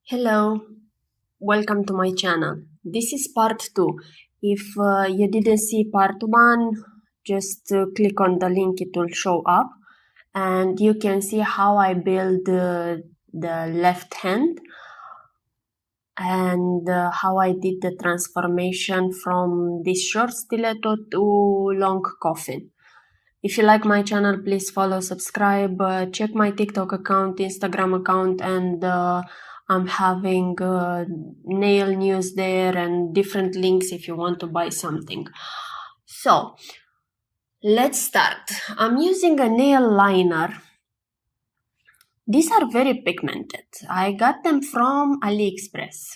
Hello, welcome to my channel. This is part 2. If you didn't see part 1, just click on the link, it will show up. And you can see how I build the left hand and how I did the transformation from this short stiletto to long coffin. If you like my channel, please follow, subscribe, check my TikTok account, Instagram account, and I'm having nail news there and different links if you want to buy something. So, let's start. I'm using a nail liner. These are very pigmented. I got them from AliExpress.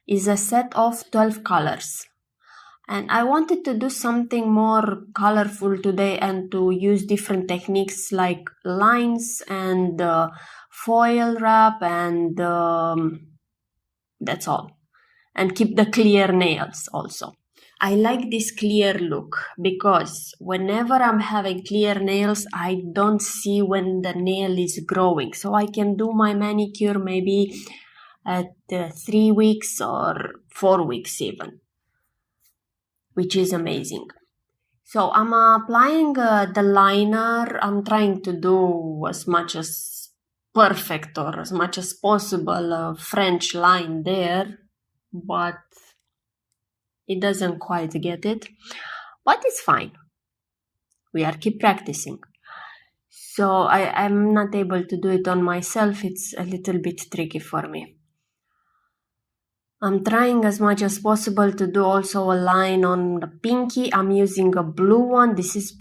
It's a set of 12 colors. And I wanted to do something more colorful today and to use different techniques like lines and foil wrap and that's all. And keep the clear nails also. I like this clear look because whenever I'm having clear nails, I don't see when the nail is growing. So I can do my manicure maybe at 3 weeks or 4 weeks even, which is amazing. So I'm applying the liner. I'm trying to do as much as perfect or as much as possible a French line there, but it doesn't quite get it. But it's fine. We are keep practicing. So I'm not able to do it on myself. It's a little bit tricky for me. I'm trying as much as possible to do also a line on the pinky. I'm using a blue one. This is,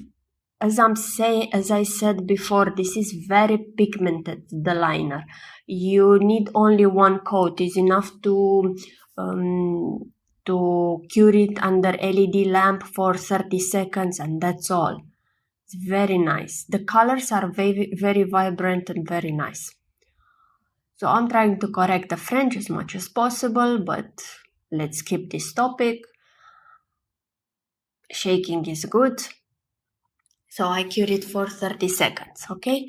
as I said before, this is very pigmented, the liner. You need only one coat. It's enough to cure it under LED lamp for 30 seconds and that's all. It's very nice. The colors are very, very vibrant and very nice. So I'm trying to correct the French as much as possible, but let's keep this topic. Shaking is good. So I cure it for 30 seconds, okay?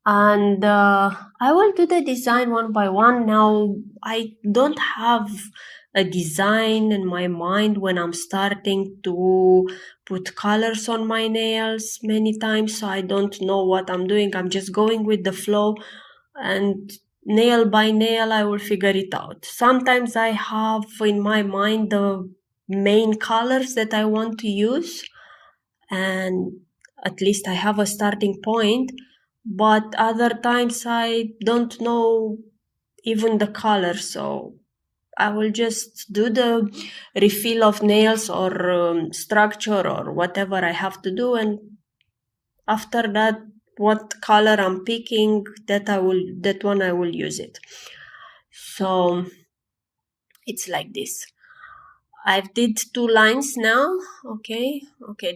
And I will do the design one by one. Now, I don't have a design in my mind when I'm starting to put colors on my nails many times, so I don't know what I'm doing. I'm just going with the flow and nail by nail, I will figure it out. Sometimes I have in my mind the main colors that I want to use, and at least I have a starting point, but other times I don't know even the color, so I will just do the refill of nails or structure or whatever I have to do, and after that, what color I'm picking, that one I will use it. So it's like this. I've did 2 lines now. Okay,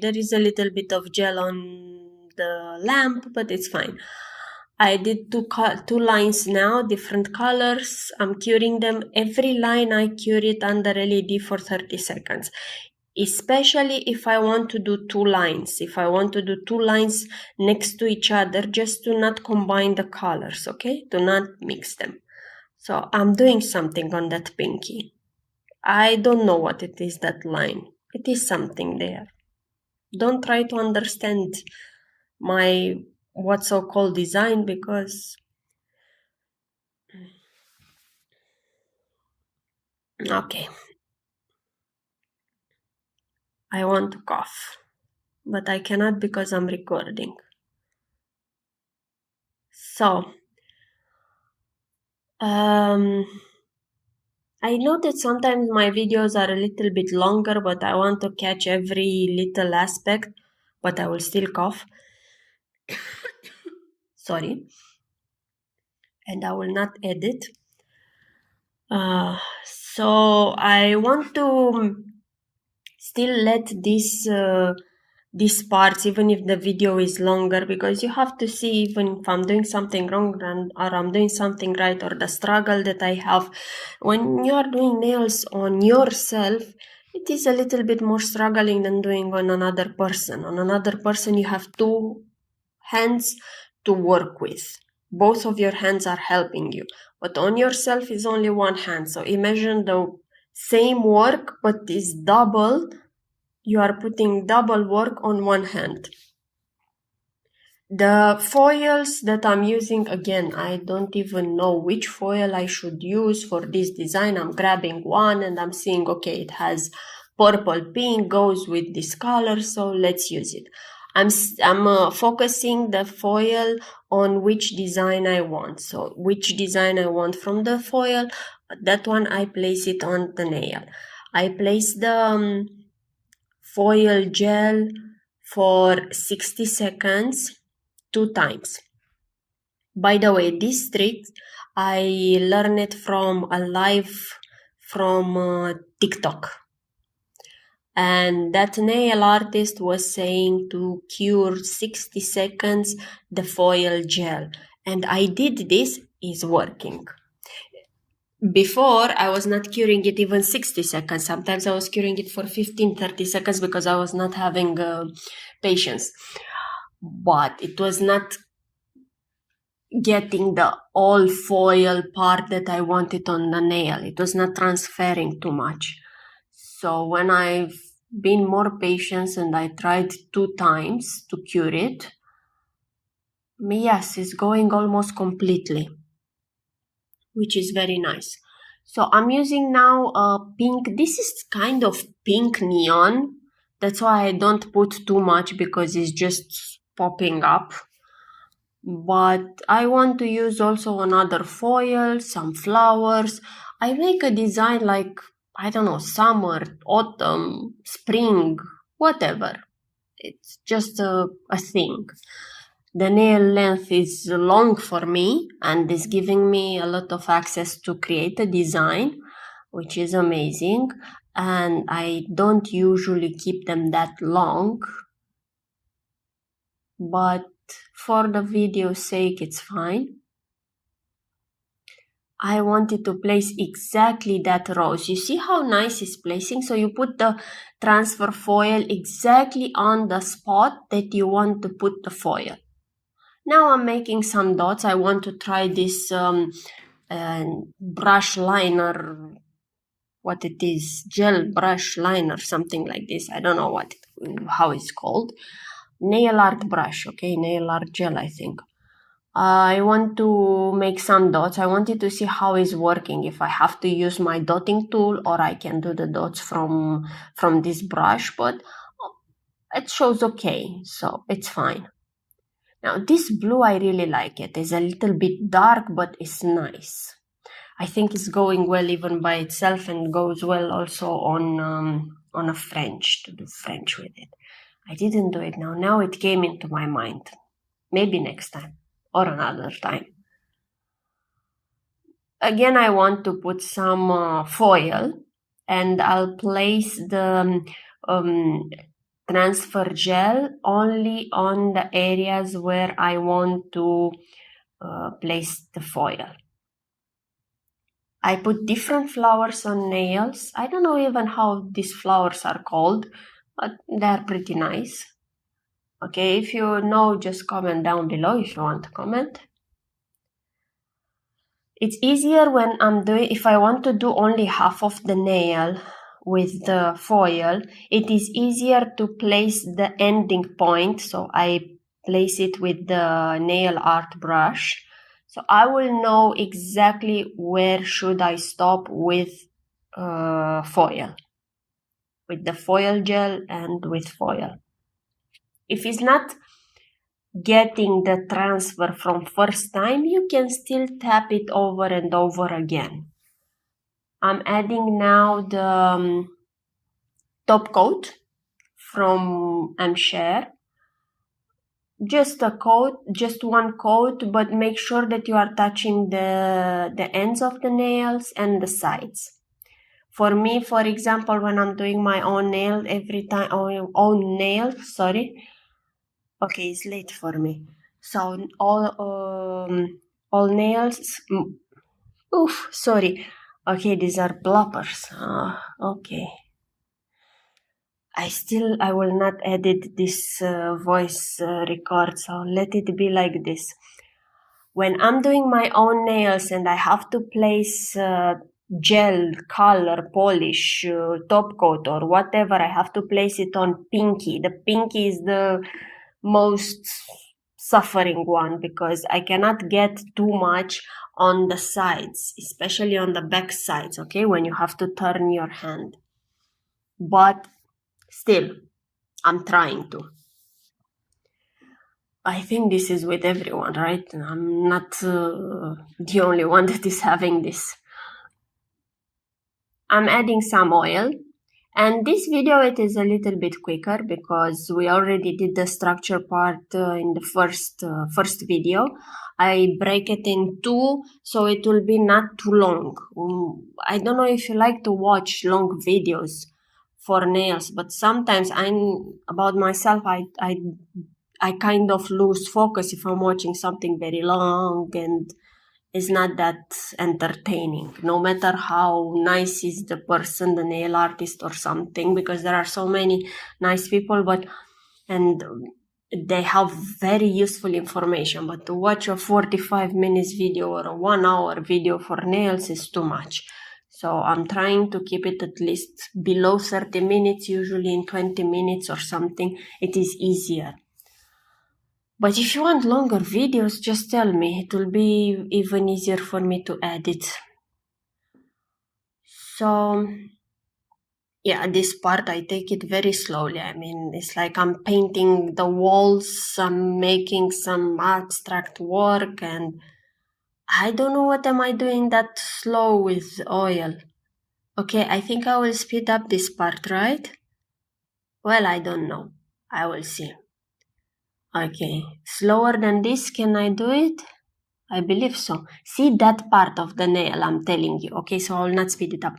there is a little bit of gel on the lamp, but it's fine. I did two lines now, different colors. I'm curing them. Every line I cure it under LED for 30 seconds. Especially if I want to do 2 lines. If I want to do 2 lines next to each other, just to not combine the colors, okay? Do not mix them. So I'm doing something on that pinky. I don't know what it is, that line. It is something there. Don't try to understand my what so-called design, because okay, I want to cough, but I cannot because I'm recording. So I know that sometimes my videos are a little bit longer, but I want to catch every little aspect, but I will still cough. Sorry. And I will not edit. So I want to still let these parts, even if the video is longer, because you have to see even if I'm doing something wrong or I'm doing something right, or the struggle that I have. When you are doing nails on yourself, it is a little bit more struggling than doing on another person. On another person, you have 2 hands to work with. both of your hands are helping you. But on yourself is only one hand. So imagine the same work, but is double. You are putting double work on one hand. The foils that I'm using, again, I don't even know which foil I should use for this design. I'm grabbing one and I'm seeing, okay, it has purple pink, goes with this color, so let's use it. I'm focusing the foil on which design I want. So which design I want from the foil, that one I place it on the nail. I place the foil gel for 60 seconds 2 times. By the way, this trick I learned it from a live from TikTok. And that nail artist was saying to cure 60 seconds the foil gel. And I did this, is working. Before, I was not curing it even 60 seconds. Sometimes I was curing it for 15, 30 seconds because I was not having patience. But it was not getting the all foil part that I wanted on the nail. It was not transferring too much. So when I've been more patient and I tried 2 times to cure it, yes, it's going almost completely, which is very nice. So I'm using now a pink. This is kind of pink neon. That's why I don't put too much because it's just popping up. But I want to use also another foil, some flowers. I make a design like, I don't know, summer, autumn, spring, whatever. It's just a thing. The nail length is long for me and is giving me a lot of access to create a design, which is amazing. And I don't usually keep them that long, but for the video's sake, it's fine. I wanted to place exactly that rose. You see how nice it's placing? So you put the transfer foil exactly on the spot that you want to put the foil. Now I'm making some dots. I want to try this brush liner, what it is, gel brush liner, something like this. I don't know how it's called. Nail art brush, okay, nail art gel, I think. I want to make some dots. I wanted to see how it's working, if I have to use my dotting tool or I can do the dots from this brush, but it shows okay, so it's fine. Now this blue, I really like it. It's a little bit dark, but it's nice. I think it's going well even by itself and goes well also on a French, to do French with it. I didn't do it now. Now it came into my mind. Maybe next time or another time. Again, I want to put some foil and I'll place the transfer gel only on the areas where I want to place the foil. I put different flowers on nails. I don't know even how these flowers are called, but they're pretty nice. Okay, if you know, just comment down below if you want to comment. It's easier when if I want to do only half of the nail with the foil, it is easier to place the ending point. So I place it with the nail art brush. So I will know exactly where should I stop with foil, with the foil gel and with foil. If it's not getting the transfer from first time, you can still tap it over and over again. I'm adding now the top coat from Amshare. Just a coat, just one coat, but make sure that you are touching the ends of the nails and the sides. For me, for example, when I'm doing my own nail every time, own nail, sorry. Okay, it's late for me. So all nails. Oof, sorry. Okay, these are bloppers. Okay. I will not edit this voice record, so let it be like this. When I'm doing my own nails and I have to place gel, color, polish, top coat or whatever, I have to place it on pinky. The pinky is the most suffering one because I cannot get too much on the sides, especially on the back sides, okay, when you have to turn your hand. But still, I'm trying to. I think this is with everyone, right? I'm not the only one that is having this. I'm adding some oil, and this video it is a little bit quicker because we already did the structure part in the first video. I break it in two, so it will be not too long. I don't know if you like to watch long videos for nails, but sometimes about myself, I kind of lose focus if I'm watching something very long and it's not that entertaining, no matter how nice is the person, the nail artist or something, because there are so many nice people, and they have very useful information, but to watch a 45 minutes video or a 1 hour video for nails is too much. So I'm trying to keep it at least below 30 minutes, usually in 20 minutes or something. It is easier. But if you want longer videos, just tell me. It will be even easier for me to edit. So, yeah, this part I take it very slowly. I mean, it's like I'm painting the walls, I'm making some abstract work, and I don't know what am I doing that slow with oil. Okay, I think I will speed up this part, right? Well, I don't know. I will see. Okay, slower than this, can I do it? I believe so. See that part of the nail, I'm telling you. Okay, so I will not speed it up.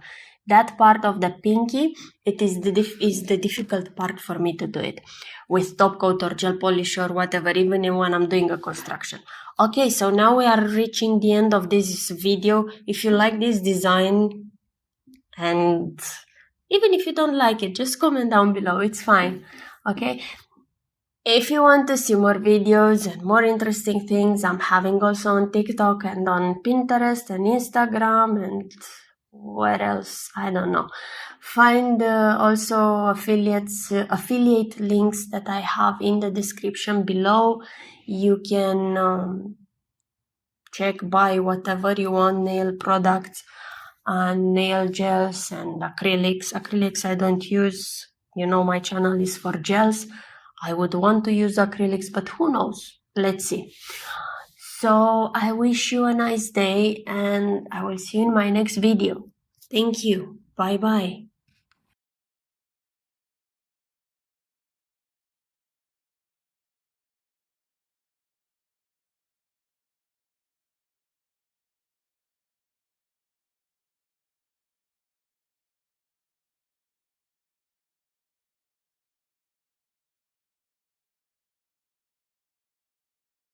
That part of the pinky, it is the difficult part for me to do it with top coat or gel polish or whatever, even when I'm doing a construction. Okay, so now we are reaching the end of this video. If you like this design, and even if you don't like it, just comment down below. It's fine. Okay. If you want to see more videos and more interesting things, I'm having also on TikTok and on Pinterest and Instagram and where else? I don't know. Find also affiliate links that I have in the description below. You can check, buy whatever you want, nail products and nail gels and acrylics. Acrylics I don't use. You know, my channel is for gels. I would want to use acrylics, but who knows? Let's see. So I wish you a nice day and I will see you in my next video. Thank you. Bye bye.